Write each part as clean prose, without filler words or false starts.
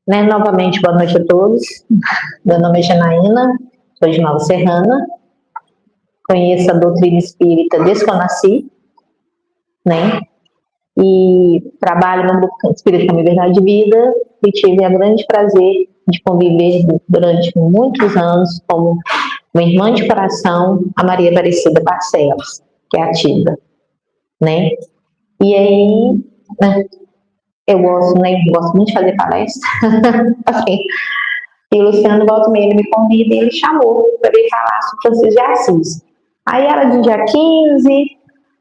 Né? Novamente, boa noite a todos. Meu nome é Janaína, sou de Nova Serrana. Conheço a doutrina espírita desde que eu nasci, né? E trabalho no grupo Espírita Caminho Verdade de Vida e tive o grande prazer de conviver durante muitos anos como uma irmã de coração, a Maria Aparecida Barcelos, que é ativa, né? E aí, né, eu gosto muito de fazer palestra, assim, e o Luciano volta meio, ele me convida e ele chamou para vir falar sobre Francisco de Assis. Aí era de dia 15,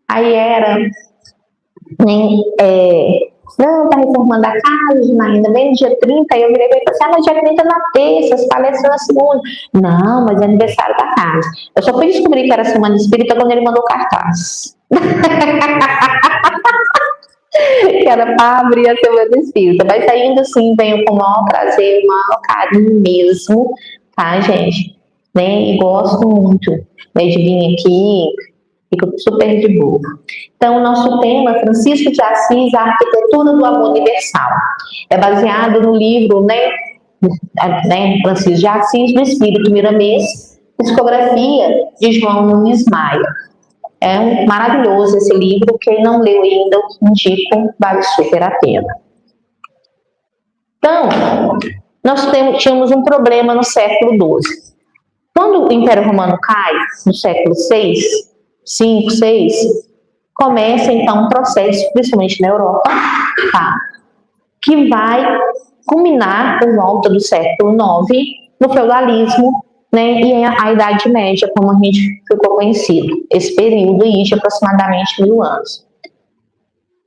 aí era, não, tá reformando a casa, ainda bem no dia 30, aí eu virei e falei assim, mas dia 30 é na terça, as palestras na segunda. Não, mas é aniversário da casa. Eu só fui descobrir que era Semana Espírita quando ele mandou cartaz. Que era para abrir a Semana Espírita. Mas ainda assim, venho com o maior prazer, o maior carinho mesmo, tá, gente? Né? E gosto muito, né, de vir aqui, fico super de boa. Então, o nosso tema é Francisco de Assis, a arquitetura do amor universal. É baseado no livro, né, Francisco de Assis, do Espírito Miramês, psicografia de João Nunes Maia. É maravilhoso esse livro, quem não leu ainda, indico, vale super a pena. Então, nós tínhamos um problema no século XII. Quando o Império Romano cai, no século VI, V, VI, começa então um processo, principalmente na Europa, tá, que vai culminar por volta do século IX no feudalismo, né, e a Idade Média, como a gente ficou conhecido, esse período aí de aproximadamente 1000 anos.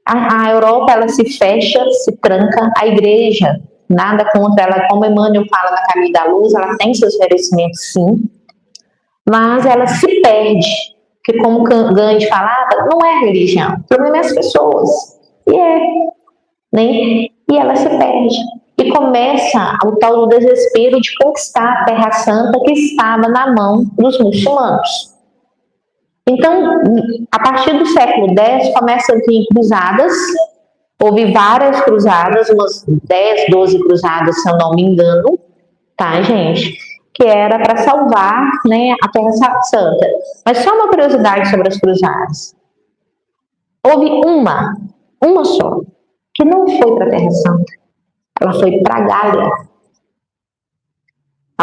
A Europa, ela se fecha, se tranca, a igreja, nada contra ela, como Emmanuel fala na Caminho da Luz, ela tem seus merecimentos sim, mas ela se perde, que como Gandhi falava, não é religião, o problema é as pessoas, né? E ela se perde. E começa o tal do desespero de conquistar a Terra Santa que estava na mão dos muçulmanos. Então, a partir do século X, começam a vir cruzadas, houve várias cruzadas, umas 10, 12 cruzadas, se eu não me engano, tá, gente? Que era para salvar, né, a Terra Santa. Mas só uma curiosidade sobre as cruzadas. Houve uma só, que não foi para a Terra Santa. Ela foi para a Gália.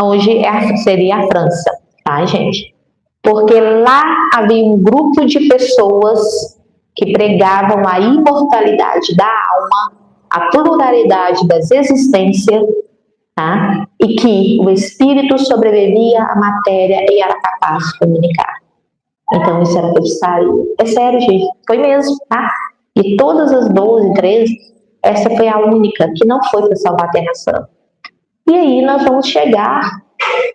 Hoje seria a França, tá, gente? Porque lá havia um grupo de pessoas que pregavam a imortalidade da alma, a pluralidade das existências, tá? E que o espírito sobrevivia à matéria e era capaz de comunicar. Então isso era necessário. É sério, gente, foi mesmo, tá? E todas as 12, 13, essa foi a única que não foi para salvar a Terra Santa. E aí nós vamos chegar,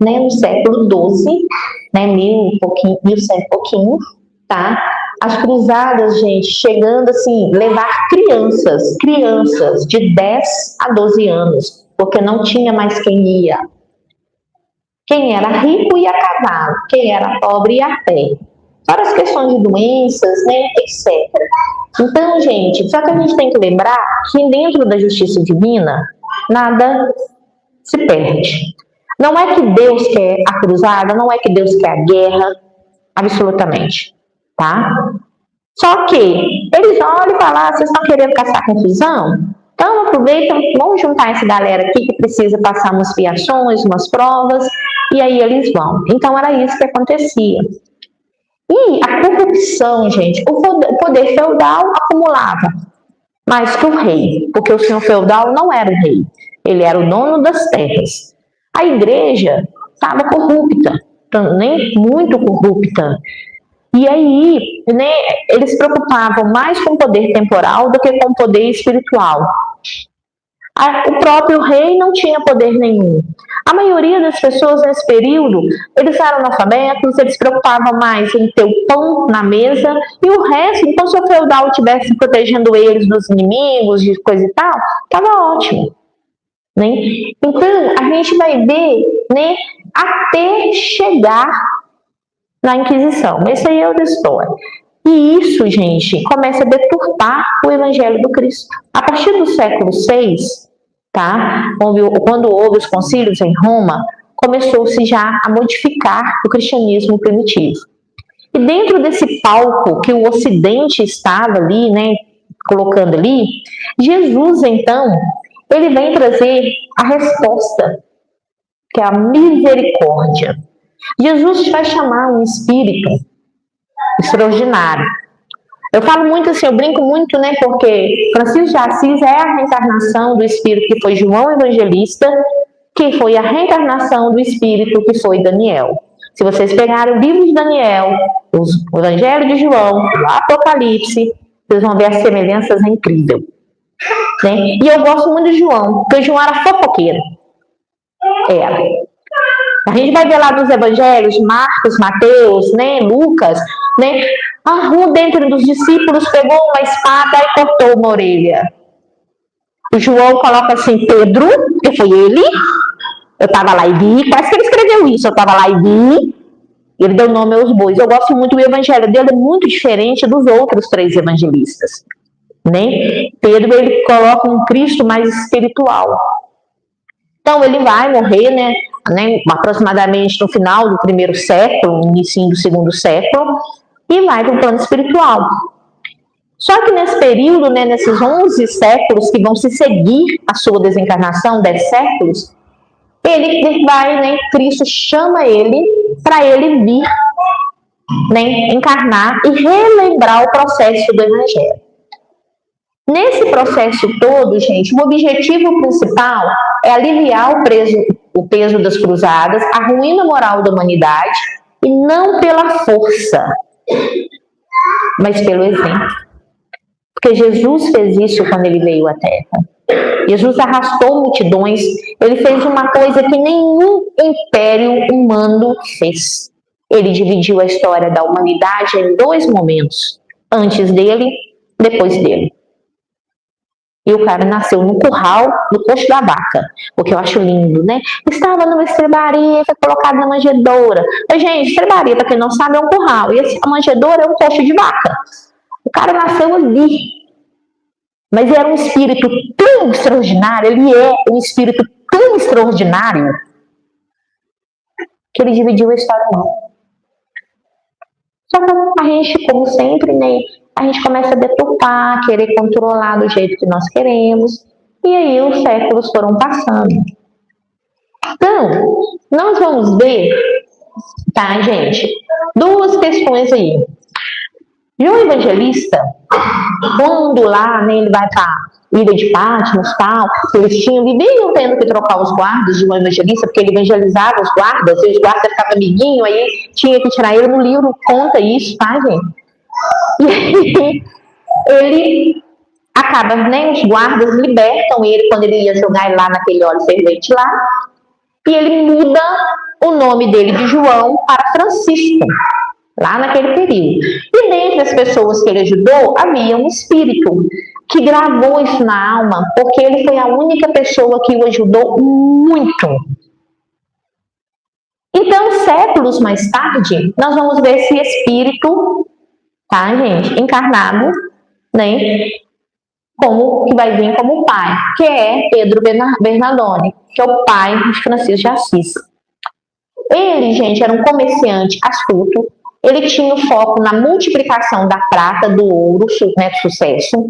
né, no século XII, né, 1100 e pouquinho, tá? As cruzadas, gente, chegando assim, levar crianças de 10 a 12 anos, porque não tinha mais quem ia. Quem era rico ia a cavalo, quem era pobre ia a pé. Fora as questões de doenças, né, etc. Então, gente, só que a gente tem que lembrar que dentro da justiça divina, nada se perde. Não é que Deus quer a cruzada, não é que Deus quer a guerra, absolutamente, tá? Só que eles olham e falam, vocês estão querendo caçar confusão? Então aproveitam, vamos juntar essa galera aqui que precisa passar umas fiações, umas provas, e aí eles vão. Então era isso que acontecia. E a corrupção, gente, o poder feudal acumulava mais que o rei, porque o senhor feudal não era o rei, ele era o dono das terras. A igreja estava corrupta, nem muito corrupta. E aí, né, eles se preocupavam mais com o poder temporal do que com o poder espiritual. O próprio rei não tinha poder nenhum. A maioria das pessoas nesse período, eles eram analfabetos, eles se preocupavam mais em ter o pão na mesa, e o resto, enquanto o feudal estivesse protegendo eles dos inimigos, de coisa e tal, estava ótimo. Né? Então, a gente vai ver, né, até chegar na Inquisição. Essa aí é outra história. E isso, gente, começa a deturpar o Evangelho do Cristo. A partir do século VI, tá? Quando houve os concílios em Roma, começou-se já a modificar o cristianismo primitivo. E dentro desse palco que o Ocidente estava ali, né, colocando ali, Jesus, então, ele vem trazer a resposta, que é a misericórdia. Jesus vai chamar um espírito extraordinário. Eu falo muito assim, eu brinco muito, né, porque Francisco de Assis é a reencarnação do espírito que foi João Evangelista, que foi a reencarnação do espírito que foi Daniel. Se vocês pegarem o livro de Daniel, o Evangelho de João, o Apocalipse, vocês vão ver as semelhanças incríveis. Né? E eu gosto muito de João, porque João era fofoqueiro. Era. A gente vai ver lá dos evangelhos, Marcos, Mateus, né, Lucas, né? Um dentre dos discípulos pegou uma espada e cortou uma orelha. O João coloca assim, Pedro, que foi ele, eu estava lá e vi, quase que ele escreveu isso, eu estava lá e vi, ele deu nome aos bois. Eu gosto muito do evangelho dele, é muito diferente dos outros 3 evangelistas. Né? Pedro, ele coloca um Cristo mais espiritual. Então, ele vai morrer, né, aproximadamente no final do 1º século, início do 2º século, e vai para o plano espiritual. Só que nesse período, né, nesses 11 séculos que vão se seguir a sua desencarnação, 10 séculos, ele vai, né, Cristo chama ele para ele vir, né, encarnar e relembrar o processo do Evangelho. Nesse processo todo, gente, o objetivo principal é aliviar o peso das cruzadas, a ruína moral da humanidade, e não pela força, mas pelo exemplo. Porque Jesus fez isso quando ele veio à Terra. Jesus arrastou multidões, ele fez uma coisa que nenhum império humano fez. Ele dividiu a história da humanidade em 2 momentos, antes dele, depois dele. E o cara nasceu no curral, no coxo da vaca, porque eu acho lindo, né? Estava numa estrebaria, foi colocado na manjedoura. Mas, gente, estrebaria, para quem não sabe, é um curral. E a manjedoura é um coxo de vaca. O cara nasceu ali. Mas era um espírito tão extraordinário, ele é um espírito tão extraordinário, que ele dividiu a história não. Só que a gente, como sempre, né? A gente começa a deturpar, querer controlar do jeito que nós queremos, e aí os séculos foram passando. Então, nós vamos ver, tá, gente, 2 questões aí. João Evangelista, quando lá, né, ele vai para a ilha de Patmos, tal, eles viviam tendo que trocar os guardas de João Evangelista, porque ele evangelizava os guardas, e os guardas ficavam amiguinhos, aí tinha que tirar ele. No livro conta isso, tá, gente? E aí, ele acaba, né, os guardas libertam ele quando ele ia jogar lá naquele óleo fervente lá, e ele muda o nome dele de João para Francisco, lá naquele período. E dentre as pessoas que ele ajudou, havia um espírito que gravou isso na alma, porque ele foi a única pessoa que o ajudou muito. Então, séculos mais tarde, nós vamos ver esse espírito, tá, gente, encarnado, né, como que vai vir como pai, que é Pedro Bernardone, que é o pai de Francisco de Assis. Ele, gente, era um comerciante astuto. Ele tinha o foco na multiplicação da prata, do ouro, né, sucesso.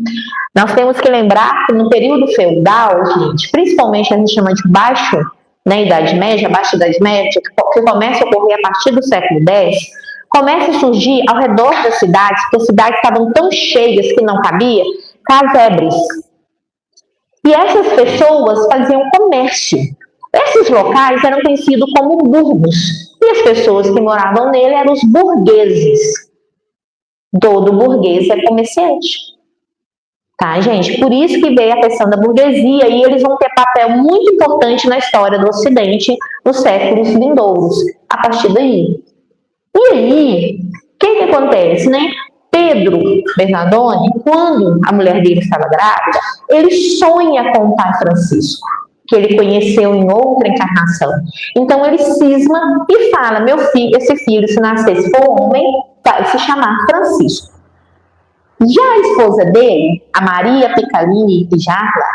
Nós temos que lembrar que no período feudal, gente, principalmente a gente chama de baixo, né, Idade Média, baixa Idade Média, que começa a ocorrer a partir do século X, começa a surgir ao redor das cidades, porque as cidades estavam tão cheias que não cabia, casebres. E essas pessoas faziam comércio. Esses locais eram conhecidos como burgos. E as pessoas que moravam nele eram os burgueses. Todo burguês é comerciante. Tá, gente? Por isso que veio a questão da burguesia, e eles vão ter papel muito importante na história do Ocidente nos séculos vindouros, a partir daí. E aí, o que acontece, né? Pedro Bernardone, quando a mulher dele estava grávida, ele sonha com o pai Francisco, que ele conheceu em outra encarnação. Então ele cisma e fala: meu filho, esse filho, se nascer, se for homem, vai se chamar Francisco. Já a esposa dele, a Maria Piccarini de Jarla,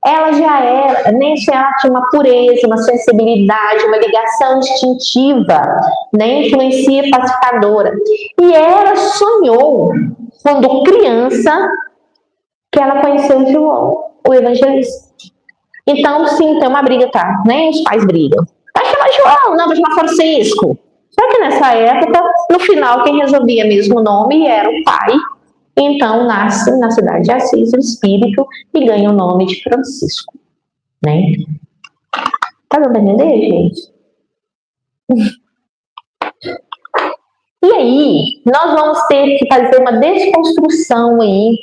ela já era, né, ela tinha uma pureza, uma sensibilidade, uma ligação instintiva, né, influência pacificadora. E ela sonhou, quando criança, que ela conheceu João, o evangelista. Então, sim, tem uma briga, tá? Né? Os pais brigam. Vai chamar João, não, vai chamar Francisco. Só que nessa época, no final, quem resolvia mesmo o nome era o pai. Então, nasce na cidade de Assis o espírito e ganha o nome de Francisco. Né? Tá dando pra entender, gente? E aí, nós vamos ter que fazer uma desconstrução aí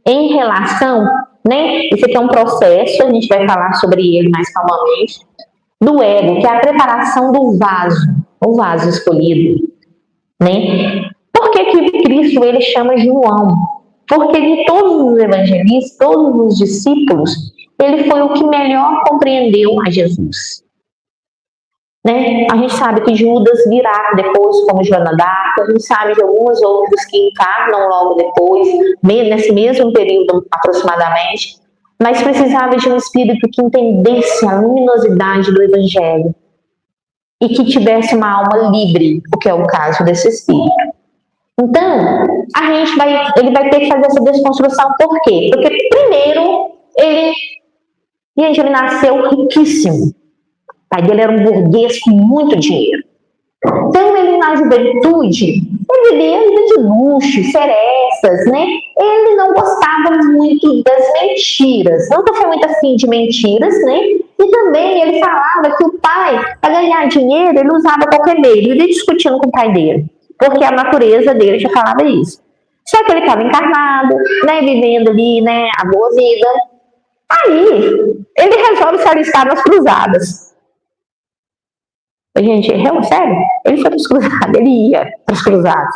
em relação, né? Esse aqui é um processo, a gente vai falar sobre ele mais calmamente, do ego, que é a preparação do vaso, o vaso escolhido, né? Por que que Cristo ele chama João? Porque de todos os evangelistas, todos os discípulos, ele foi o que melhor compreendeu a Jesus. Né? A gente sabe que Judas virá depois como Joana d'Arc, a gente sabe de algumas outras que encarnam logo depois, nesse mesmo período aproximadamente, mas precisava de um espírito que entendesse a luminosidade do Evangelho e que tivesse uma alma livre, o que é o caso desse espírito. Então, ele vai ter que fazer essa desconstrução, por quê? Porque primeiro, ele nasceu riquíssimo. O pai dele era um burguês com muito dinheiro. Então, ele na juventude, ele vivia vida de luxo, serestas, né? Ele não gostava muito das mentiras, nunca foi muito afim de mentiras, né? E também ele falava que o pai, para ganhar dinheiro, ele usava qualquer meio, ele vivia discutindo com o pai dele, porque a natureza dele já falava isso. Só que ele estava encarnado, né? Vivendo ali, né? A boa vida. Aí, ele resolve se alistar nas cruzadas. Gente, sério, ele foi para as cruzadas, ele ia para as cruzadas.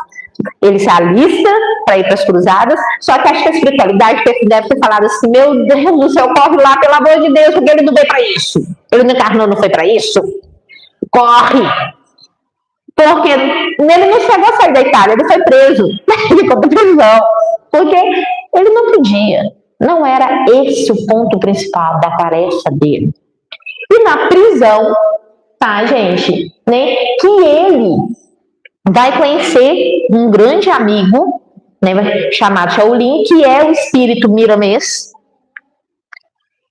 Ele se alista para ir para as cruzadas, só que acho que a espiritualidade deve ter falado assim, meu Deus do céu, corre lá, pelo amor de Deus, porque ele não veio para isso. Ele não encarnou, não foi para isso. Corre! Porque ele não chegou a sair da Itália, ele foi preso. Ele ficou na prisão. Porque ele não podia. Não era esse o ponto principal da tarefa dele. E na prisão, tá, gente, né, que ele vai conhecer um grande amigo, né, chamado Shaolin, que é o espírito miramês.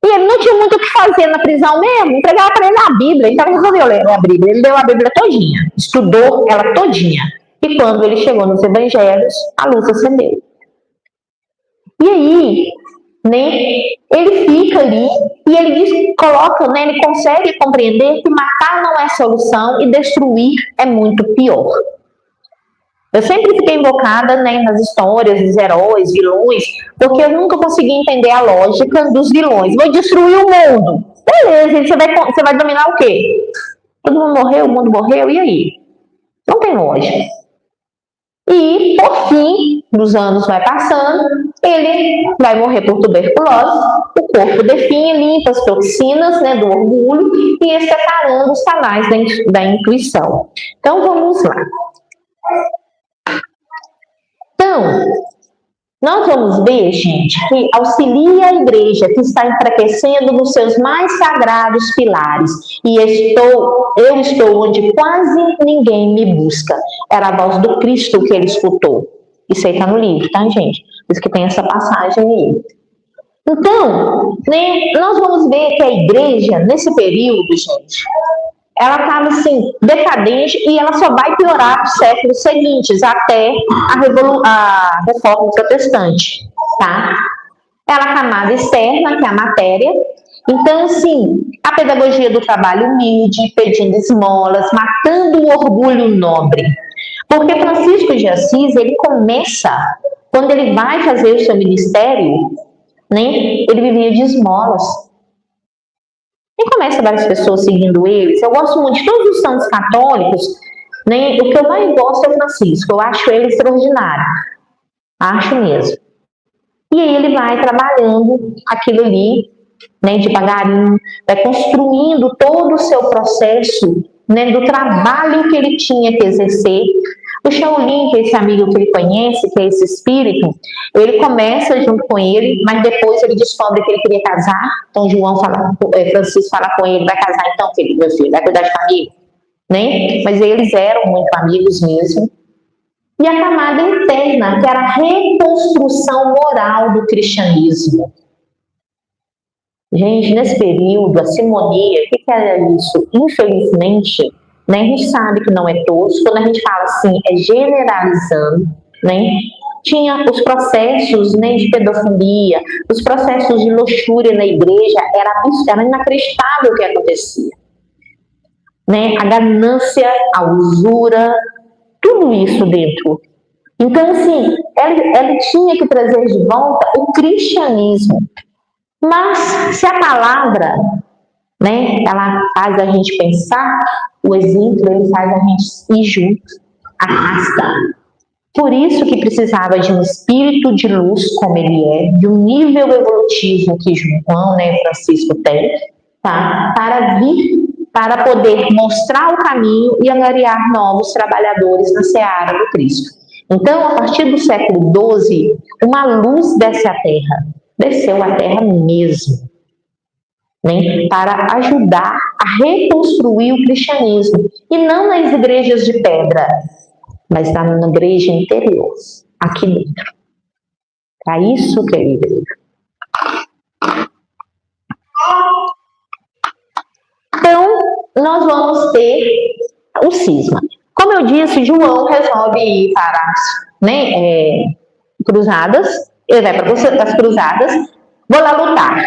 E ele não tinha muito o que fazer na prisão mesmo, entregava para ele a Bíblia, então ele resolveu ler a Bíblia. Ele leu a Bíblia todinha, estudou ela todinha. E quando ele chegou nos evangelhos, a luz acendeu. E aí, né, ele fica ali e ele coloca, né, ele consegue compreender que matar não é solução e destruir é muito pior. Eu sempre fiquei invocada, né, nas histórias dos heróis, vilões, porque eu nunca consegui entender a lógica dos vilões. Vou destruir o mundo. Beleza, você vai dominar o quê? Todo mundo morreu, o mundo morreu, e aí? Não tem lógica. E, por fim, os anos vai passando, ele vai morrer por tuberculose, o corpo definha, limpa as toxinas, né, do orgulho e está separando os canais da intuição. Então, vamos lá. Então, nós vamos ver, gente, que auxilia a igreja que está enfraquecendo nos seus mais sagrados pilares. E eu estou onde quase ninguém me busca. Era a voz do Cristo que ele escutou. Isso aí está no livro, tá, gente? Por isso que tem essa passagem aí. Então, né, nós vamos ver que a igreja, nesse período, gente, ela estava assim, decadente e ela só vai piorar nos séculos seguintes, até a reforma protestante, tá? Ela é a camada externa, que é a matéria. Então, assim, a pedagogia do trabalho humilde, pedindo esmolas, matando o orgulho nobre. Porque Francisco de Assis, ele começa, quando ele vai fazer o seu ministério, né, ele vivia de esmolas. E começa várias pessoas seguindo eles. Eu gosto muito de todos os santos católicos, né? O que eu mais gosto é o Francisco. Eu acho ele extraordinário. Acho mesmo. E aí ele vai trabalhando aquilo ali, né, devagarinho, vai construindo todo o seu processo, né, do trabalho que ele tinha que exercer, O Shaolin, que é esse amigo que ele conhece, que é esse espírito, ele começa junto com ele, mas depois ele descobre que ele queria casar. Então Francisco fala com ele, vai casar então, filho, meu filho, vai cuidar de família, né? Mas eles eram muito amigos mesmo. E a camada interna, que era a reconstrução moral do cristianismo. Gente, nesse período, a simonia, o que era isso? Infelizmente, né, a gente sabe que não é todos, quando a gente fala assim, é generalizando, né? Tinha os processos, né, de pedofilia, os processos de luxúria na igreja, era inacreditável o que acontecia. Né? A ganância, a usura, tudo isso dentro. Então, assim, ele tinha que trazer de volta o cristianismo. Mas, se a palavra, né, ela faz a gente pensar, o exemplo, ele faz a gente ir junto, arrasta. Por isso que precisava de um espírito de luz, como ele é, de um nível evolutivo que João, né, Francisco tem, tá? Para vir, para poder mostrar o caminho e angariar novos trabalhadores na seara do Cristo. Então, a partir do século XII, uma luz desce à Terra, desceu à Terra mesmo, né, para ajudar a reconstruir o cristianismo, e não nas igrejas de pedra, mas na igreja interior, aqui dentro. Para isso que é a igreja. Então, nós vamos ter o cisma. Como eu disse, João resolve ir para as cruzadas, ele vai para as cruzadas, vou lá lutar.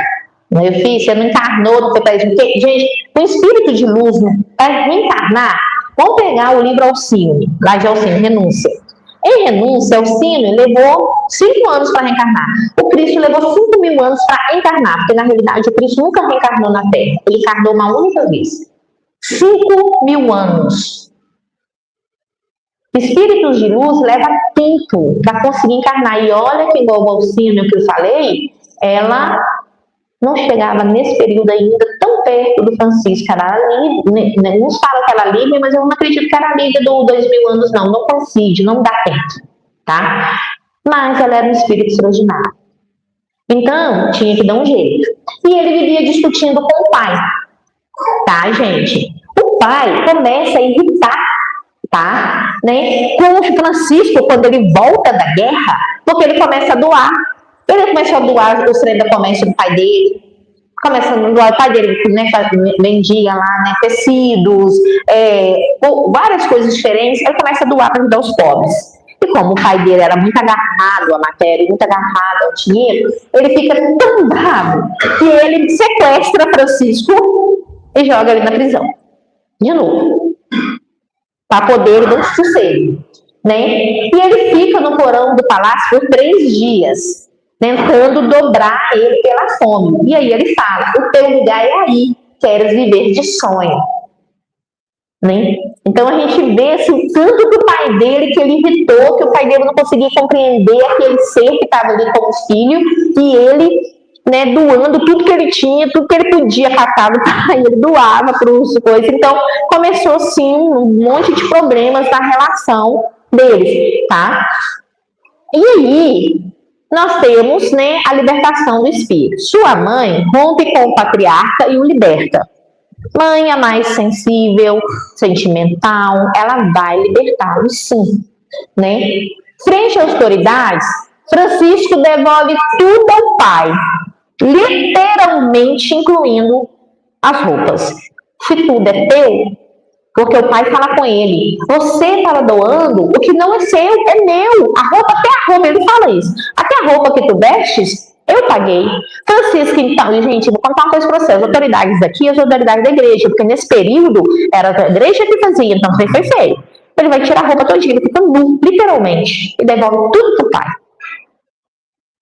Meu filho, você não encarnou, não foi para isso. Gente, o espírito de luz, para reencarnar, vamos pegar o livro Alcine, lá de Alcine, Renúncia. Em Renúncia, Alcine levou 5 anos para reencarnar. O Cristo levou 5.000 anos para encarnar, porque na realidade o Cristo nunca reencarnou na Terra. Ele encarnou uma única vez. 5.000 anos. Espíritos de luz leva tempo para conseguir encarnar. E olha que igual o Alcine que eu falei, ela não chegava nesse período ainda tão perto do Francisco. Era livre, uns falam que era livre, mas eu não acredito que era livre do 2.000 anos, não coincide, não dá tempo, tá? Mas ela era um espírito extraordinário. Então, tinha que dar um jeito. E ele vivia discutindo com o pai, tá, gente? O pai começa a irritar, tá? Né? Com o Francisco, quando ele volta da guerra, porque ele começa a doar. Ele começou a doar os trem da comércio do pai dele, começando a doar o pai dele, né, vendia lá, né, tecidos, várias coisas diferentes. Ele começa a doar para ajudar os pobres. E como o pai dele era muito agarrado à matéria, muito agarrado ao dinheiro, ele fica tão bravo que ele sequestra Francisco e joga ele na prisão. De novo. Para poder dar um sossego. Né? E ele fica no porão do palácio por 3 dias. Tentando dobrar ele pela fome. E aí ele fala, o teu lugar é aí, queres viver de sonho. Né? Então a gente vê assim, tanto do pai dele que ele irritou, que o pai dele não conseguia compreender aquele ser que estava ali como filho, e ele, né, doando tudo que ele tinha, tudo que ele podia catar do pai, ele doava para os coisas. Então começou assim um monte de problemas na relação deles, tá? E aí nós temos, né, a libertação do espírito. Sua mãe rompe com o patriarca e o liberta. Mãe, a mais sensível, sentimental, ela vai libertá-lo sim. Né? Frente às autoridades, Francisco devolve tudo ao pai, literalmente incluindo as roupas. Se tudo é teu, porque o pai fala com ele, você estava doando, o que não é seu, é meu. A roupa, até a roupa, ele fala isso. Até a roupa que tu vestes, eu paguei. Francisco, então, gente, vou contar uma coisa para vocês. As autoridades daqui e as autoridades da igreja, porque nesse período era a igreja que fazia, então foi feio. Ele vai tirar a roupa todinha, ele fica nu, literalmente, e devolve tudo pro pai.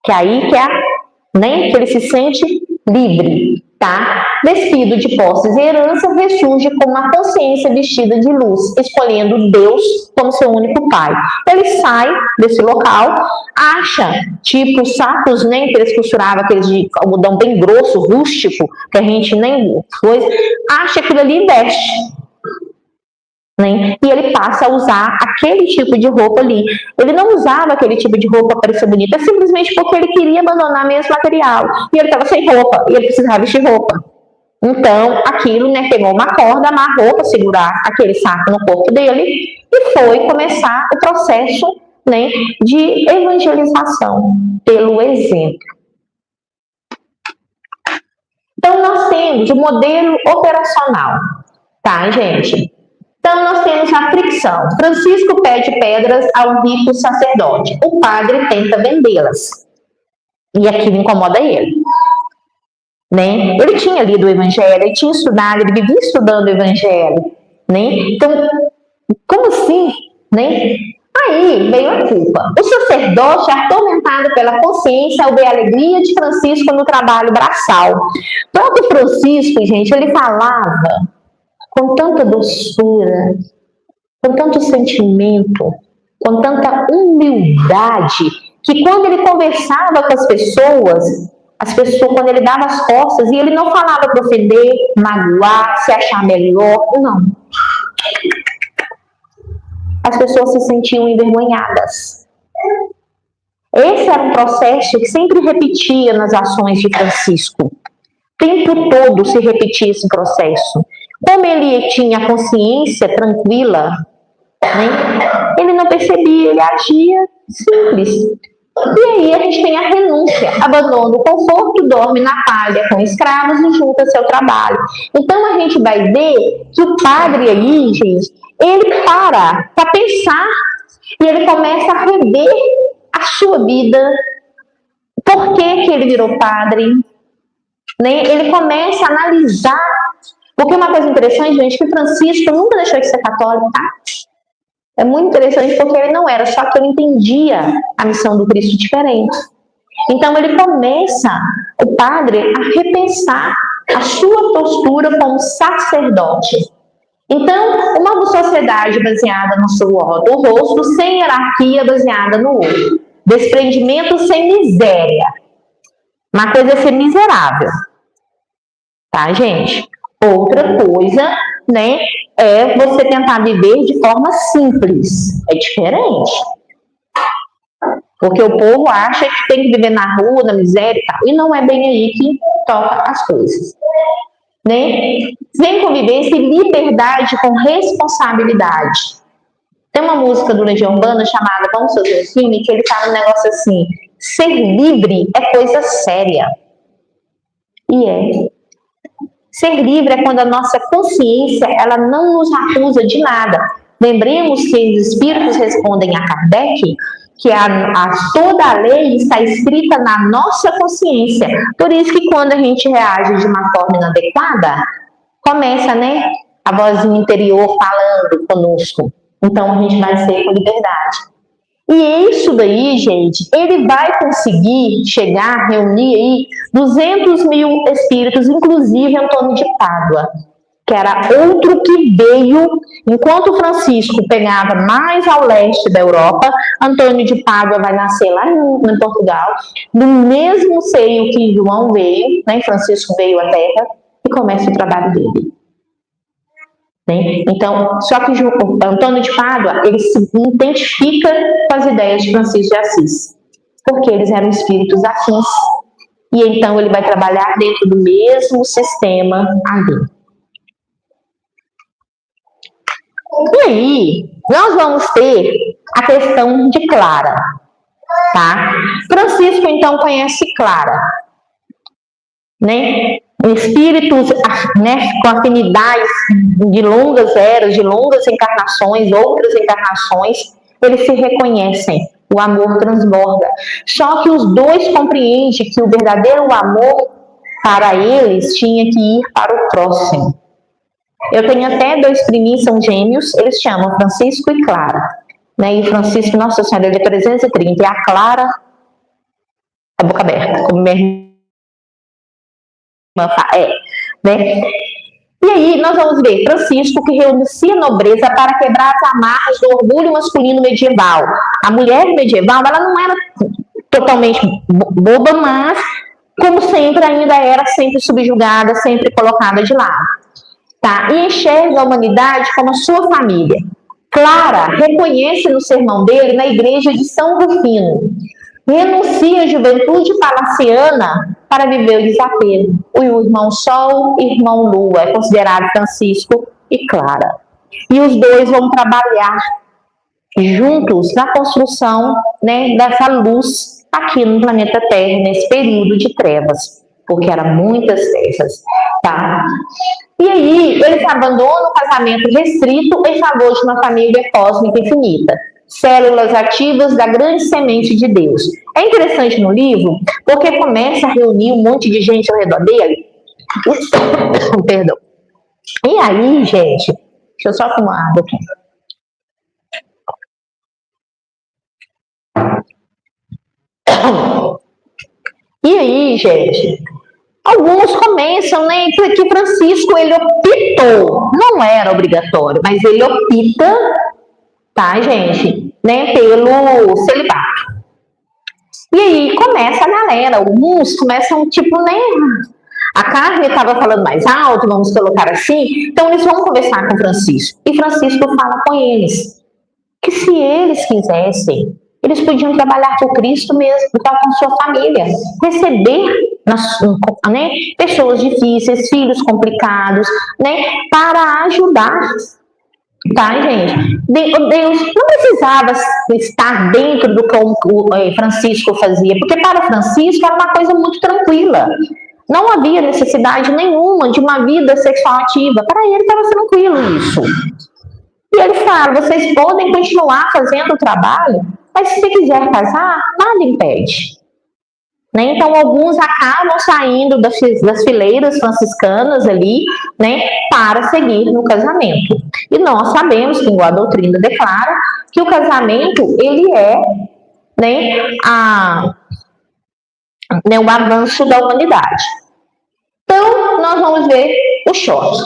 Que aí que ele se sente livre, tá? Despido de posses e herança, ressurge com uma consciência vestida de luz, escolhendo Deus como seu único pai. Ele sai desse local, acha, tipo, sacos, né, que eles costuravam, aqueles de algodão bem grosso, rústico, que a gente nem coisa, acha aquilo ali e veste. né? E ele passa a usar aquele tipo de roupa ali. Ele não usava aquele tipo de roupa para parecer bonita, simplesmente porque ele queria abandonar mesmo material. E ele estava sem roupa, e ele precisava vestir roupa. Então, aquilo, né, pegou uma corda, amarrou para segurar aquele saco no corpo dele e foi começar o processo, né, de evangelização pelo exemplo. Então, nós temos o modelo operacional, tá, gente? Então, nós temos a fricção. Francisco pede pedras ao rico sacerdote. O padre tenta vendê-las. E aquilo incomoda ele. Né? Ele tinha lido o Evangelho, ele tinha estudado, ele vivia estudando o Evangelho. Né? Então, como assim? Né? Aí veio a culpa. O sacerdote, atormentado pela consciência, ao ver a alegria de Francisco no trabalho braçal. Próprio Francisco, gente, ele falava com tanta doçura, com tanto sentimento, com tanta humildade, que quando ele conversava com as pessoas, quando ele dava as costas, e ele não falava para ofender, magoar, se achar melhor, não. As pessoas se sentiam envergonhadas. Esse era um processo que sempre repetia nas ações de Francisco. O tempo todo se repetia esse processo. Como ele tinha a consciência tranquila, né, ele não percebia, ele agia simples. E aí a gente tem a renúncia, abandona o conforto, dorme na palha com escravos e junta seu trabalho. Então a gente vai ver que o padre aí, gente, ele para pensar e ele começa a rever a sua vida. Por que ele virou padre? Né? Ele começa a analisar. Porque uma coisa interessante, gente, que Francisco nunca deixou de ser católico, tá? É muito interessante porque ele não era, só que ele entendia a missão do Cristo diferente. Então ele começa, o padre, a repensar a sua postura como sacerdote. Então, uma sociedade baseada no suor do rosto, sem hierarquia baseada no outro. Desprendimento sem miséria. Uma coisa é ser miserável. Tá, gente? Outra coisa, né, é você tentar viver de forma simples. É diferente. Porque o povo acha que tem que viver na rua, na miséria e tal. E não é bem aí que toca as coisas. Né? Vem convivência e liberdade com responsabilidade. Tem uma música do Legião Urbana chamada Vamos Fazer um Filme, que ele fala um negócio assim: ser livre é coisa séria. E é. Ser livre é quando a nossa consciência ela não nos acusa de nada. Lembremos que os espíritos respondem a Kardec que toda a lei está escrita na nossa consciência. Por isso que quando a gente reage de uma forma inadequada, começa, né, a vozinha interior falando conosco. Então a gente vai ser com liberdade. E isso daí, gente, ele vai conseguir chegar, reunir aí 200 mil espíritos, inclusive Antônio de Pádua, que era outro que veio, enquanto Francisco pegava mais ao leste da Europa, Antônio de Pádua vai nascer lá em Portugal, no mesmo seio que João veio, né? Francisco veio à Terra e começa o trabalho dele. Né? Então, só que Antônio de Pádua, ele se identifica com as ideias de Francisco de Assis, porque eles eram espíritos afins, e então ele vai trabalhar dentro do mesmo sistema ali. E aí, nós vamos ter a questão de Clara, tá? Francisco, então, conhece Clara, né? Espíritos, né, com afinidades de longas eras, de longas encarnações, outras encarnações, eles se reconhecem, o amor transborda. Só que os dois compreendem que o verdadeiro amor, para eles, tinha que ir para o próximo. Eu tenho até dois priminhos, são gêmeos, eles chamam Francisco e Clara. Né? E o Francisco, nossa senhora, ele é 330, e a Clara, a boca aberta, como minha irmã né? E aí nós vamos ver Francisco que renuncia a nobreza para quebrar as amarras do orgulho masculino medieval. A mulher medieval, ela não era totalmente boba, mas, como sempre, ainda era sempre subjugada, sempre colocada de lado. tá? E enxerga a humanidade como a sua família. Clara reconhece no sermão dele na igreja de São Rufino. Renuncia à juventude palaciana para viver o desapego. O irmão Sol e o irmão Lua é considerado Francisco e Clara. E os dois vão trabalhar juntos na construção, né, dessa luz aqui no planeta Terra, nesse período de trevas, porque eram muitas trevas, tá? E aí, eles abandonam o casamento restrito em favor de uma família cósmica infinita, células ativas da grande semente de Deus. É interessante no livro, porque começa a reunir um monte de gente ao redor dele. Perdão. E aí, gente, deixa eu só tomar água aqui. E aí, gente, alguns começam, né, que Francisco, ele optou, não era obrigatório, mas ele opta, tá, gente, né, pelo celibato. E aí começa a galera, alguns começam, tipo, né, a carne estava falando mais alto, vamos colocar assim, então eles vão conversar com Francisco. E Francisco fala com eles que se eles quisessem, eles podiam trabalhar por Cristo mesmo, então com sua família, receber né, pessoas difíceis, filhos complicados, né, para ajudar, tá, gente? Deus não precisava estar dentro do que o Francisco fazia, porque para Francisco era uma coisa muito tranquila. Não havia necessidade nenhuma de uma vida sexual ativa. Para ele estava tranquilo isso. E ele fala, vocês podem continuar fazendo o trabalho, mas se você quiser casar, nada impede. Né? Então, alguns acabam saindo das fileiras franciscanas ali, né, para seguir no casamento. E nós sabemos, que a doutrina declara, que o casamento, ele é, né, o avanço da humanidade. Então, nós vamos ver o choque.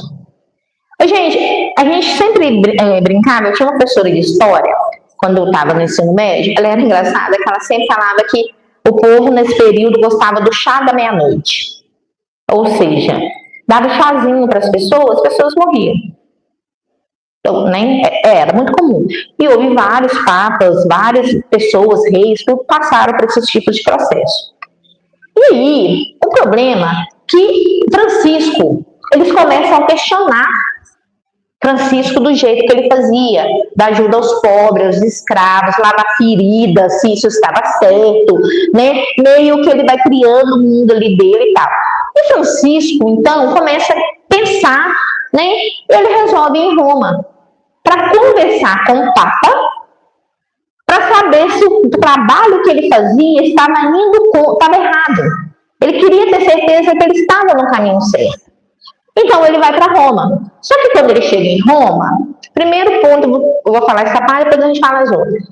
Gente, a gente sempre brincava, eu tinha uma professora de história, quando eu estava no ensino médio, ela era engraçada, que ela sempre falava que o povo, nesse período, gostava do chá da meia-noite. Ou seja, dava chazinho para as pessoas morriam. Então, né, era muito comum. E houve vários papas, várias pessoas, reis, que passaram por esses tipos de processo. E aí, o problema é que Francisco, eles começam a questionar Francisco do jeito que ele fazia, da ajuda aos pobres, aos escravos, lavar feridas, se isso estava certo, né? Meio que ele vai criando o mundo ali dele e tal. E Francisco, então, começa a pensar, né? Ele resolve ir em Roma para conversar com o Papa, para saber se o trabalho que ele fazia estava errado. Ele queria ter certeza que ele estava no caminho certo. Então, ele vai para Roma. Só que quando ele chega em Roma, primeiro ponto, eu vou falar essa parte, depois a gente fala as outras.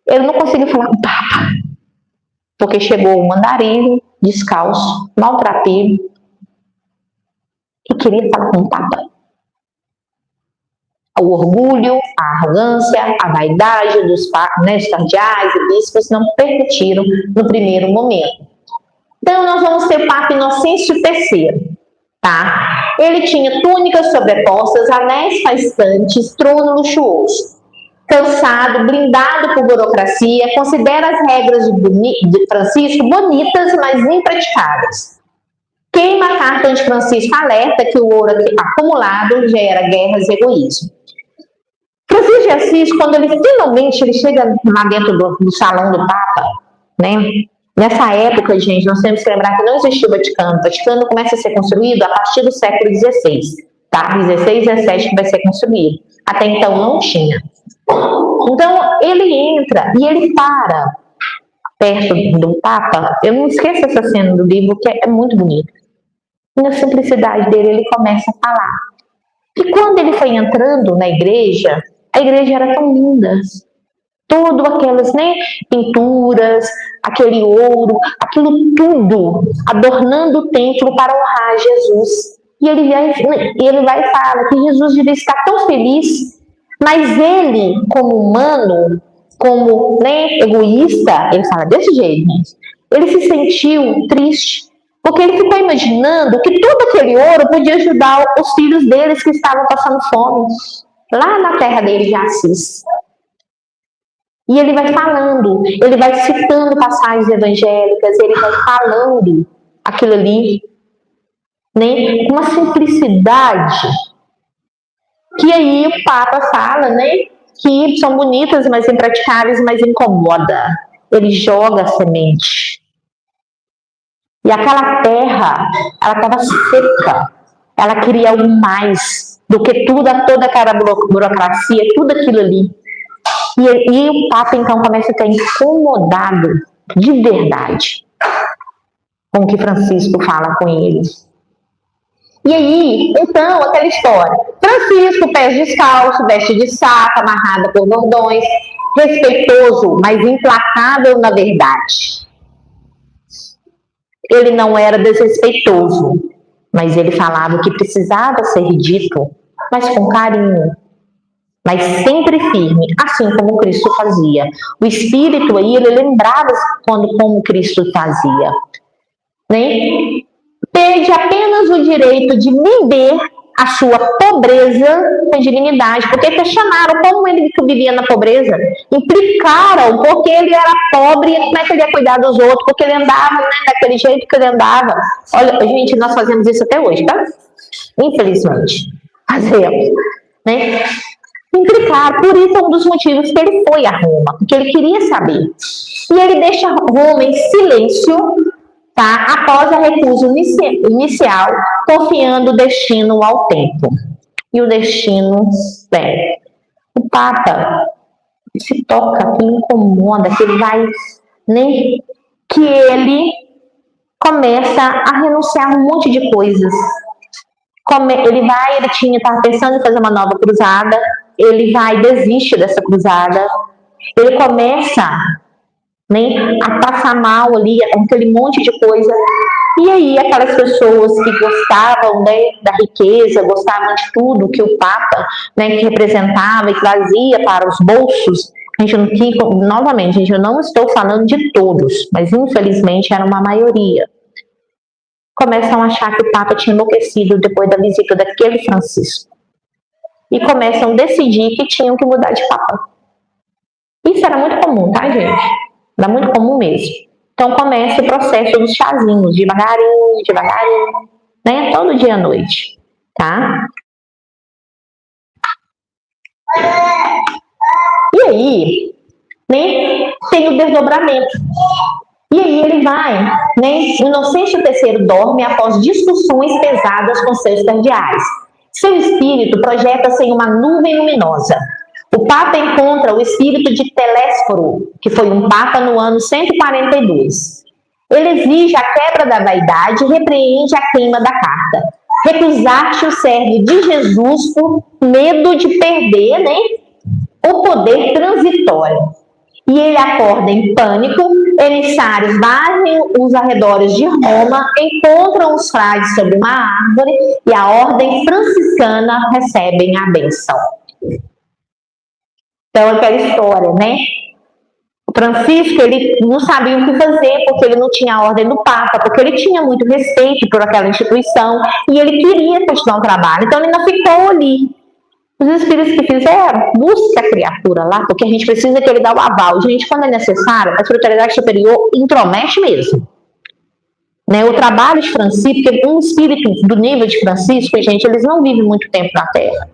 Ele não conseguiu falar com o Papa, porque chegou um andarilho, descalço, maltrapilho, e queria falar com o Papa. O orgulho, a arrogância, a vaidade dos cardeais e bispos não permitiram no primeiro momento. Então, nós vamos ter o Papa Inocêncio III. Tá? Ele tinha túnicas sobrepostas, anéis faiscantes, trono luxuoso. Cansado, blindado por burocracia, considera as regras de Francisco bonitas, mas impraticáveis. Queima a carta onde Francisco alerta que o ouro acumulado gera guerras e egoísmo. Francisco de Assis, quando ele finalmente chega lá dentro do salão do Papa, né? Nessa época, gente, nós temos que lembrar que não existia o Vaticano. O Vaticano começa a ser construído a partir do século XVI, tá? 16 e 17 que vai ser construído. Até então não tinha. Então, ele entra e ele para perto do Papa. Eu não esqueço essa cena do livro, que é muito bonita. E na simplicidade dele, ele começa a falar. E quando ele foi entrando na igreja, a igreja era tão linda. Tudo aquelas, né, pinturas, aquele ouro, aquilo tudo adornando o templo para honrar Jesus. E ele vai e fala que Jesus devia estar tão feliz, mas ele, como humano, como, né, egoísta, ele fala desse jeito, gente, ele se sentiu triste, Porque ele ficou imaginando que todo aquele ouro podia ajudar os filhos deles que estavam passando fome, lá na terra dele de Assis. E ele vai falando, ele vai citando passagens evangélicas, ele vai falando aquilo ali, né, com uma simplicidade, que aí o Papa fala, né, que são bonitas, mas impraticáveis, mas incomoda. Ele joga a semente. E aquela terra, ela estava seca. Ela queria algo mais do que toda aquela burocracia, tudo aquilo ali. E o Papa, então, começa a ficar incomodado, de verdade, com o que Francisco fala com ele. E aí, então, aquela história. Francisco, pés descalço, veste de saca, amarrada por bordões, respeitoso, mas implacável na verdade. Ele não era desrespeitoso, mas ele falava o que precisava ser dito, mas com carinho, mas sempre firme, assim como Cristo fazia. O Espírito aí, ele lembrava como Cristo fazia, né? Pede apenas o direito de viver a sua pobreza com dignidade, porque questionaram como ele vivia na pobreza, implicaram porque ele era pobre, como é que ele ia cuidar dos outros, porque ele andava, né, daquele jeito que ele andava. Olha, gente, nós fazemos isso até hoje, tá? Infelizmente, fazemos, né? Implicaram, por isso é um dos motivos que ele foi a Roma, porque ele queria saber. E ele deixa Roma em silêncio, tá? Após a recusa inicial, confiando o destino ao tempo. E o destino vem. O Papa se toca, que incomoda, que ele vai, né? Que ele começa a renunciar a um monte de coisas. Ele estava pensando em fazer uma nova cruzada, ele desiste dessa cruzada, ele começa, né, a passar mal ali, aquele monte de coisa. E aí aquelas pessoas que gostavam, né, da riqueza, gostavam de tudo que o Papa, né, que representava e trazia para os bolsos, novamente, eu não estou falando de todos, mas infelizmente era uma maioria, começam a achar que o Papa tinha enlouquecido depois da visita daquele Francisco. E começam a decidir que tinham que mudar de Papa. Isso era muito comum, tá, gente? Era muito comum mesmo. Então começa o processo dos chazinhos, devagarinho, né? Todo dia à noite, tá? E aí, né, tem o desdobramento. E aí ele vai, né? Inocêncio III dorme após discussões pesadas com seus cardeais. Seu espírito projeta-se em uma nuvem luminosa. O Papa encontra o espírito de Telésforo, que foi um Papa no ano 142. Ele exige a quebra da vaidade e repreende a queima da carta. Recusar-te o serve de Jesus por medo de perder, né, o poder transitório. E ele acorda em pânico, emissários varrem os arredores de Roma, encontram os frades sobre uma árvore e a ordem franciscana recebem a bênção. Então, aquela história, né? O Francisco, ele não sabia o que fazer, porque ele não tinha a ordem do Papa, porque ele tinha muito respeito por aquela instituição e ele queria continuar o trabalho, então ele não ficou ali. Os espíritos que fizeram, busca a criatura lá, porque a gente precisa que ele dê o aval. Gente, quando é necessário, a espiritualidade superior intromete mesmo. Né? O trabalho de Francisco, porque um espírito do nível de Francisco, gente, eles não vivem muito tempo na Terra.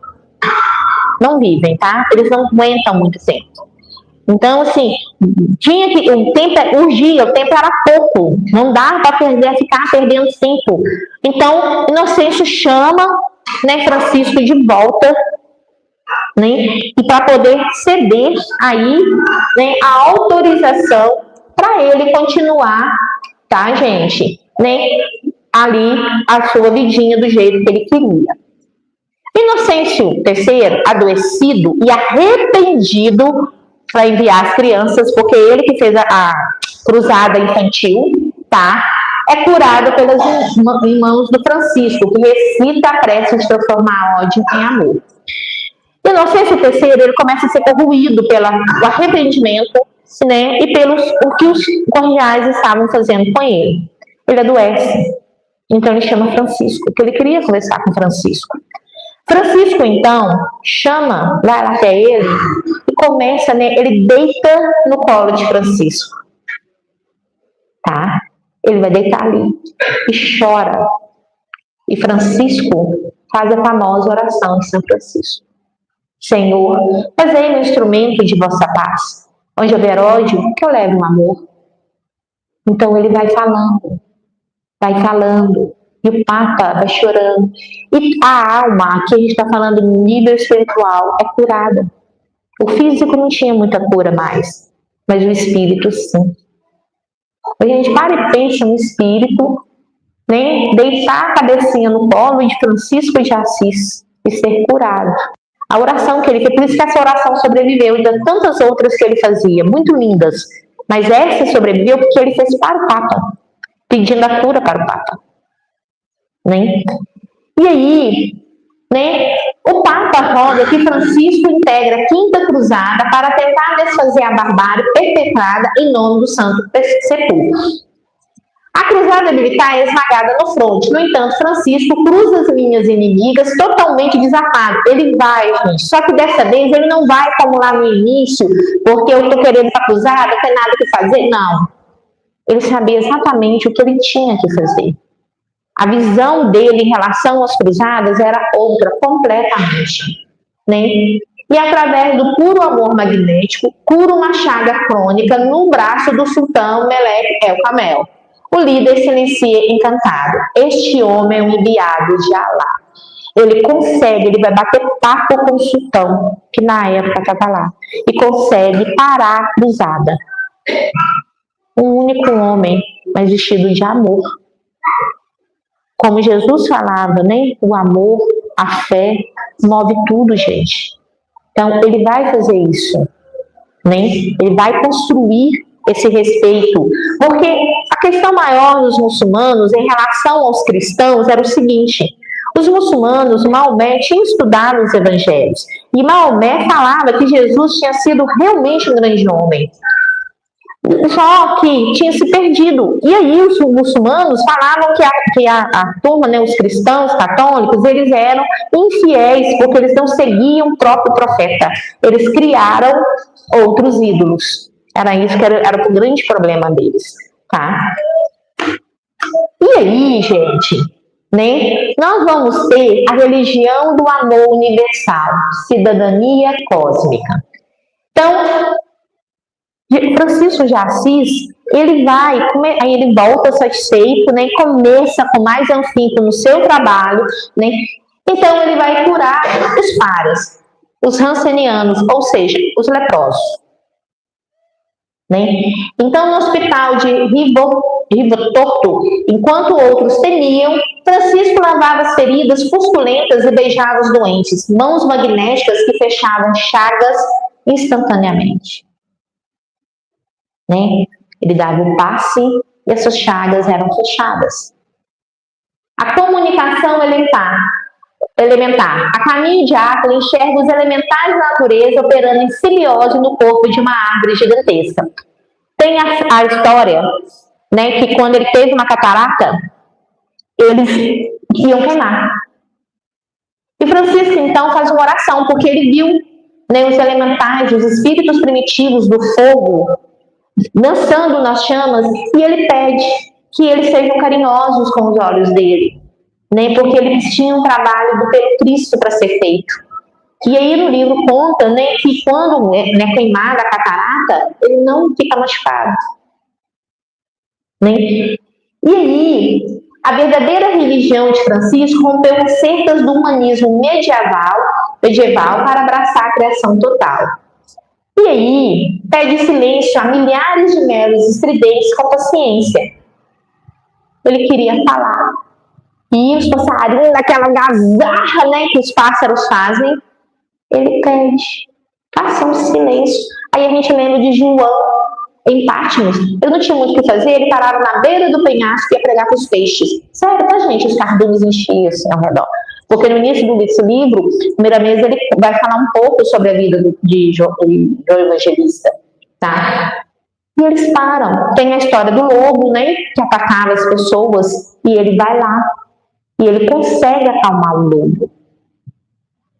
Não vivem, tá? Eles não aguentam muito tempo. Então, assim, o tempo urgia, o tempo era pouco. Não dava para ficar perdendo tempo. Então, Inocêncio chama, né, Francisco de volta, né, e para poder ceder aí, né, a autorização para ele continuar, tá, gente, né, ali a sua vidinha do jeito que ele queria. Inocêncio III, adoecido e arrependido, para enviar as crianças, porque ele que fez a cruzada infantil, tá? É curado pelas irmãos do Francisco, que recita a prece de transformar ódio em amor. Inocêncio III, ele começa a ser corroído pelo arrependimento, né, e o que os cordiais estavam fazendo com ele. ele adoece. Então ele chama Francisco, porque ele queria conversar com Francisco. Francisco, então, vai lá até ele e começa, né? Ele deita no colo de Francisco. Tá? Ele vai deitar ali e chora. E Francisco faz a famosa oração de São Francisco. Senhor, fazei um instrumento de vossa paz. Onde houver ódio, que eu leve um amor. Então ele vai falando. E o Papa vai chorando. E a alma, aqui a gente está falando no nível espiritual, é curada. O físico não tinha muita cura mais, mas o espírito sim. A gente para e pensa no espírito, né? Deitar a cabecinha no colo de Francisco de Assis e ser curado. A oração que ele fez, por isso que essa oração sobreviveu, e tantas outras que ele fazia, muito lindas. Mas essa sobreviveu porque ele fez para o Papa, pedindo a cura para o Papa. Né? E aí, né, o Papa roga que Francisco integra a Quinta Cruzada para tentar desfazer a barbárie perpetrada em nome do Santo Sepulcro. A cruzada militar é esmagada no fronte. No entanto, Francisco cruza as linhas inimigas totalmente desarmado. Ele vai, gente. Só que dessa vez ele não vai como lá no início, porque eu estou querendo para a cruzada, não tem nada que fazer. Não. Ele sabia exatamente o que ele tinha que fazer. A visão dele em relação às cruzadas era outra, completamente. Né? E através do puro amor magnético, cura uma chaga crônica no braço do sultão Meleque El-Kamel. O líder silencia encantado. Este homem é um enviado de Alá. Ele vai bater papo com o sultão, que na época estava lá, e consegue parar a cruzada. Um único homem, mas vestido de amor. Como Jesus falava, né? O amor, a fé, move tudo, gente. Então, ele vai fazer isso. Né? Ele vai construir esse respeito. Porque a questão maior dos muçulmanos em relação aos cristãos era o seguinte: os muçulmanos, Maomé, tinham estudado os evangelhos. E Maomé falava que Jesus tinha sido realmente um grande homem. Só que tinha se perdido. E aí os muçulmanos falavam que a turma, né, os cristãos católicos, eles eram infiéis, porque eles não seguiam o próprio profeta. Eles criaram outros ídolos. Era isso que era o grande problema deles. Tá? E aí, gente, né, nós vamos ter a religião do amor universal, cidadania cósmica. Então, Francisco de Assis, ele aí ele volta satisfeito, né, começa com mais afinco no seu trabalho, né, então ele vai curar os paras, os rancenianos, ou seja, os leprosos. Né? Então, no hospital de Ribotorto, enquanto outros temiam, Francisco lavava as feridas pustulentas e beijava os doentes, mãos magnéticas que fechavam chagas instantaneamente. Né? Ele dava um passe e essas chagas eram fechadas. A comunicação elementar. A caminho de Áquila enxerga os elementais da natureza operando em simbiose no corpo de uma árvore gigantesca. Tem a história, né, que quando ele teve uma catarata, eles iam queimar. E Francisco, então, faz uma oração, porque ele viu, né, os elementais, os espíritos primitivos do fogo, dançando nas chamas, e ele pede que eles sejam carinhosos com os olhos dele, né, porque eles tinham um trabalho do pelo Cristo para ser feito. E aí no livro conta, né, que quando é queimada a catarata, ele não fica machucado. Né? E aí, a verdadeira religião de Francisco rompeu as cercas do humanismo medieval para abraçar a criação total. E aí, pede silêncio a milhares de meros estridentes com paciência. Ele queria falar. E os passarinhos, naquela gazarra, né, que os pássaros fazem, ele pede, faça um silêncio. Aí a gente lembra de João em Patmos. Ele não tinha muito o que fazer, ele parava na beira do penhasco e ia pregar para os peixes. Sério, tá, gente? Os cardumes enchiam assim ao redor. Porque no início desse livro, primeiramente, ele vai falar um pouco sobre a vida de João Evangelista. Tá? E eles param. Tem a história do lobo, né? Que atacava as pessoas. E ele vai lá. E ele consegue acalmar o lobo.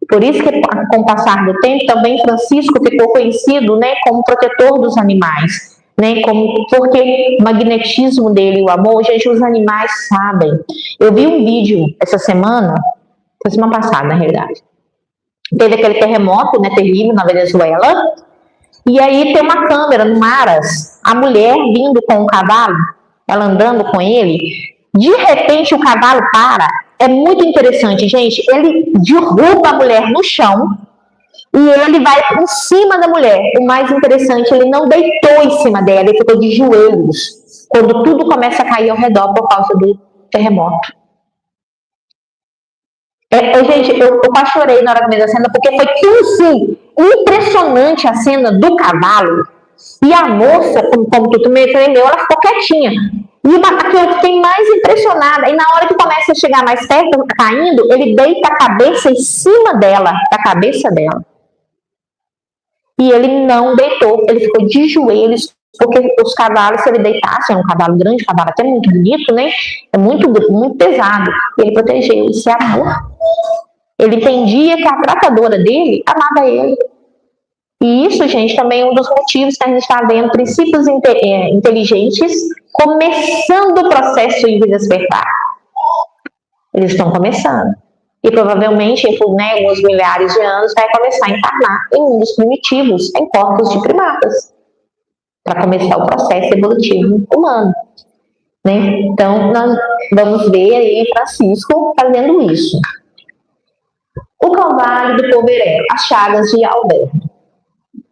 Por isso que, com o passar do tempo, também Francisco ficou conhecido, né, como protetor dos animais. Né, porque o magnetismo dele, o amor, gente, os animais sabem. Eu vi um vídeo essa semana passada, na realidade. Teve aquele terremoto, né, terrível na Venezuela. E aí tem uma câmera no Aras, a mulher vindo com o cavalo, ela andando com ele. De repente o cavalo para. É muito interessante, gente. Ele derruba a mulher no chão e ele vai em cima da mulher. O mais interessante, ele não deitou em cima dela, ele ficou de joelhos quando tudo começa a cair ao redor por causa do terremoto. Gente, eu quase chorei na hora que vi a cena, porque foi tão assim, impressionante a cena do cavalo. E a moça, como tu me entendeu, ela ficou quietinha. E aqui eu fiquei mais impressionada. E na hora que começa a chegar mais perto, caindo, ele deita a cabeça em cima dela, da cabeça dela. E ele não deitou, ele ficou de joelhos, porque os cavalos, se ele deitasse, é um cavalo grande, um cavalo até muito bonito, né? É muito, muito pesado. E ele protegeu, isso é amor. Ele entendia que a tratadora dele amava ele. E isso, gente, também é um dos motivos que a gente está vendo princípios inteligentes começando o processo de despertar. Eles estão começando. E provavelmente, né, alguns milhares de anos, vai começar a encarnar em mundos primitivos, em corpos de primatas, para começar o processo evolutivo humano. Né? Então, nós vamos ver aí Francisco fazendo isso. O Calvário do Poveré, as chagas de Alberto.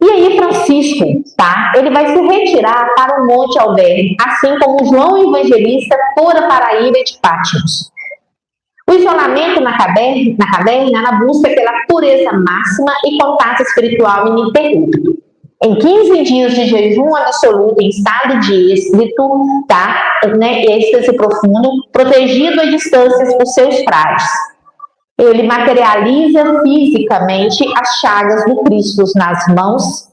E aí Francisco, tá? Ele vai se retirar para o Monte Alberto, assim como João Evangelista fora para a ilha de Patmos. O isolamento na caverna na busca pela pureza máxima e contato espiritual ininterrupto. Em 15 dias de jejum absoluto em estado de êxito, tá? Né? Êxtase profundo, protegido a distâncias por seus frades. Ele materializa fisicamente as chagas do Cristo nas mãos,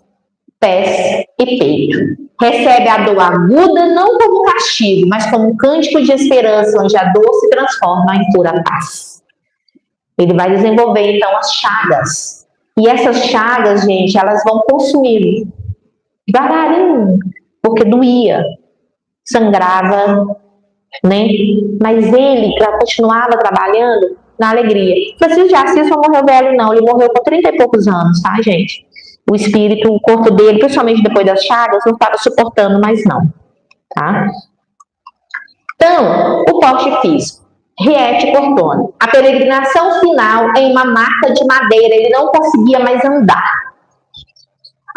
pés e peito. Recebe a dor aguda não como castigo, mas como um cântico de esperança, onde a dor se transforma em pura paz. Ele vai desenvolver, então, as chagas. E essas chagas, gente, elas vão consumir devagarinho, porque doía, sangrava, né? Mas ele continuava trabalhando na alegria. Francisco de Assis não morreu velho, não. Ele morreu com 30 e poucos anos, tá, gente? O espírito, o corpo dele, principalmente depois das chagas, não estava suportando mais, não. Tá? Então, o porte físico. Riete Cortona. A peregrinação final em uma maca de madeira. Ele não conseguia mais andar.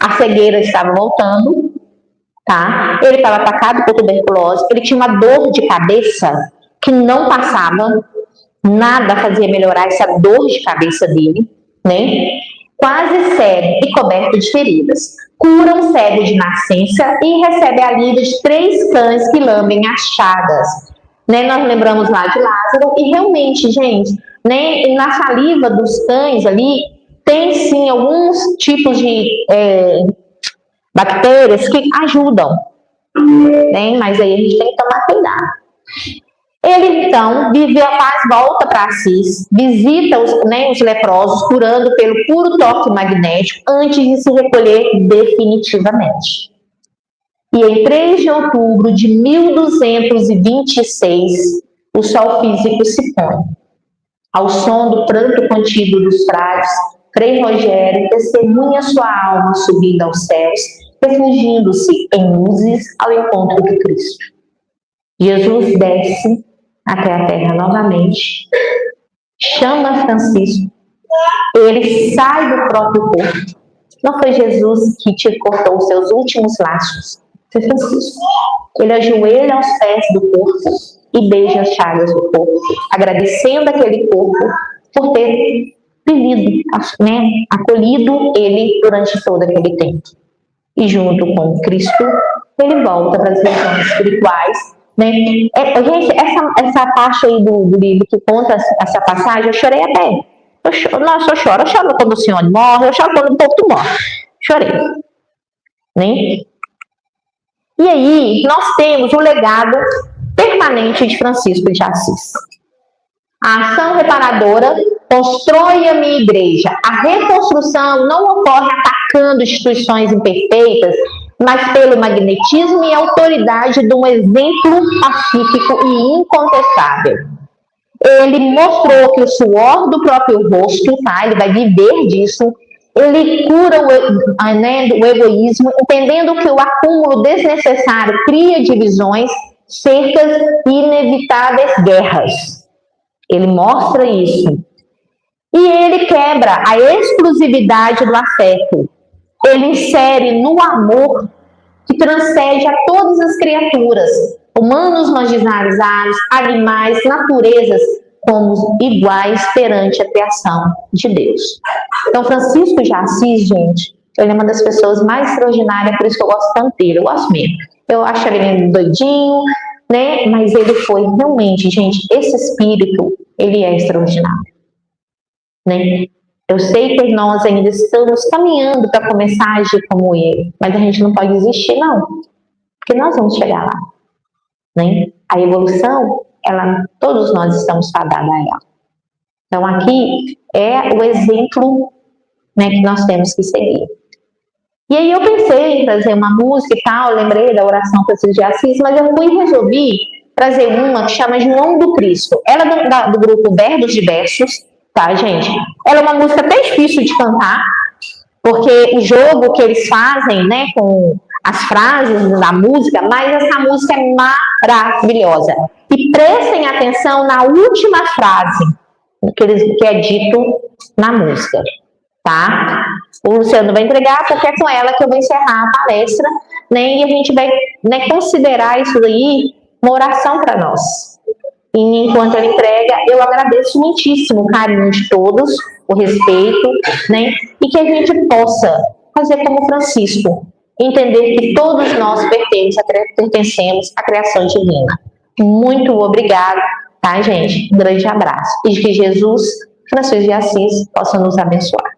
A cegueira estava voltando. Tá? Ele estava atacado por tuberculose. Ele tinha uma dor de cabeça que não passava. Nada fazia melhorar essa dor de cabeça dele, né? Quase cego e coberto de feridas. Cura um cego de nascença e recebe a lida de 3 cães que lambem as chagas. Né? Nós lembramos lá de Lázaro e realmente, gente, né, na saliva dos cães ali tem sim alguns tipos de bactérias que ajudam, né? Mas aí a gente tem que tomar cuidado. Ele, então, vive a paz, volta para Assis, visita os leprosos, curando pelo puro toque magnético, antes de se recolher definitivamente. E em 3 de outubro de 1226, o sol físico se põe. Ao som do pranto contido dos frades, Frei Rogério testemunha sua alma subindo aos céus, refugindo-se em luzes ao encontro de Cristo. Jesus desce até a terra novamente, chama Francisco, ele sai do próprio corpo. Não foi Jesus que te cortou os seus últimos laços, foi Francisco. Ele ajoelha aos pés do corpo e beija as chagas do corpo, agradecendo aquele corpo por ter vivido, né, acolhido ele durante todo aquele tempo. E junto com Cristo, ele volta para as regiões espirituais. Né? Gente, essa parte aí do livro que conta essa passagem, eu chorei até. Eu choro quando o Senhor morre, eu choro quando o povo morre. Chorei. Né? E aí, nós temos o legado permanente de Francisco de Assis. A ação reparadora constrói a minha igreja. A reconstrução não ocorre atacando instituições imperfeitas, mas pelo magnetismo e autoridade de um exemplo pacífico e incontestável. Ele mostrou que o suor do próprio rosto, tá? Ele vai viver disso. Ele cura o egoísmo, entendendo que o acúmulo desnecessário cria divisões, cercas e inevitáveis guerras. Ele mostra isso. E ele quebra a exclusividade do afeto. Ele insere no amor que transcende a todas as criaturas, humanos marginalizados, animais, naturezas, como iguais perante a criação de Deus. Então, Francisco de Assis, gente, ele é uma das pessoas mais extraordinárias, por isso que eu gosto tanto dele, eu gosto mesmo. Eu acho ele doidinho, né? Mas ele foi realmente, gente, esse espírito, ele é extraordinário, né? Eu sei que nós ainda estamos caminhando para começar a agir como ele, mas a gente não pode desistir, não, porque nós vamos chegar lá, né? A evolução, todos nós estamos fadados a ela. Então, aqui é o exemplo, né, que nós temos que seguir. E aí eu pensei em trazer uma música e tal, lembrei da oração Francisco de Assis, mas eu resolvi trazer uma que chama João do Cristo. Ela é do grupo Verbos Diversos, tá, gente? Ela é uma música até difícil de cantar, porque o jogo que eles fazem, né, com as frases da música, mas essa música é maravilhosa. E prestem atenção na última frase que é dito na música, tá? O Luciano vai entregar, porque é com ela que eu vou encerrar a palestra, né? E a gente vai, né, considerar isso aí uma oração para nós. E enquanto ela entrega, eu agradeço muitíssimo o carinho de todos, o respeito, né? E que a gente possa fazer como Francisco, entender que todos nós pertencemos à criação divina. Muito obrigada, tá, gente? Um grande abraço. E que Jesus, Francisco de Assis, possa nos abençoar.